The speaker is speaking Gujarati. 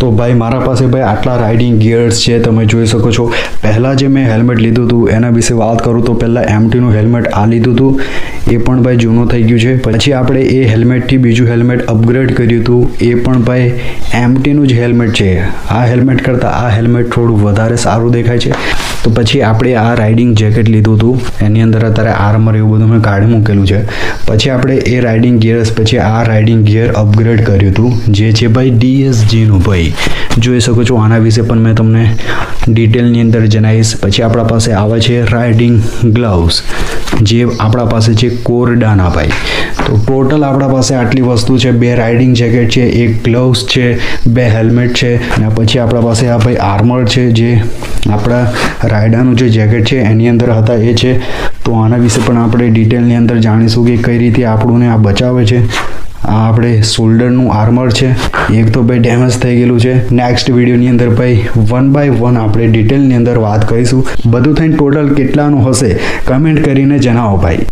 તો ભાઈ મારા પાસે ભાઈ આટલા રાઇડિંગ ગિયર્સ છે, તમે જોઈ શકો છો. પહેલાં જે મેં હેલ્મેટ લીધું હતું એના વિશે વાત કરું તો પહેલાં એમટીનું હેલ્મેટ આ લીધું હતું, એ પણ ભાઈ જૂનું થઈ ગયું છે. પછી આપણે એ હેલ્મેટથી બીજું હેલ્મેટ અપગ્રેડ કર્યું હતું, એ પણ ભાઈ એમટીનું જ હેલ્મેટ છે. આ હેલ્મેટ કરતાં આ હેલ્મેટ થોડું વધારે સારું દેખાય છે. તો પછી આપણે આ રાઇડિંગ જેકેટ લીધું હતું, એની અંદર અત્યારે આર્મર એવું બધું મેં કાઢી મૂકેલું છે. પછી આપણે એ રાઇડિંગ ગિયર્સ પછી આ રાઇડિંગ ગિયર અપગ્રેડ કર્યું હતું, જે છે ભાઈ DSGનું. ભાઈ જોઈ શકો છો, આના વિશે પણ મેં તમને ડિટેલની અંદર જણાવીશ. પછી આપણા પાસે આવે છે રાઇડિંગ ગ્લવ્સ, જે આપણા પાસે છે કોરડાના. ભાઈ તો ટોટલ આપણા પાસે આટલી વસ્તુ છે. 2 રાઇડિંગ જેકેટ છે, 1 ગ્લવ્સ છે, 2 હેલ્મેટ છે, અને પછી આપણા પાસે આ ભાઈ આર્મર છે, જે આપણા રાઇડાનું જે જેકેટ છે એની અંદર હતા એ છે. તો આના વિશે પણ આપણે ડિટેલની અંદર જાણીશું કે કઈ રીતે આપણને આ બચાવે છે. આ આપણે શોલ્ડરનું આર્મર છે, એક તો ભાઈ ડેમેજ થઈ ગયેલું છે. નેક્સ્ટ વિડીયોની અંદર ભાઈ 1 by 1 આપણે ડિટેલની અંદર વાત કરીશું. બધું થઈને ટોટલ કેટલાનું હશે કમેન્ટ કરીને જણાવો ભાઈ.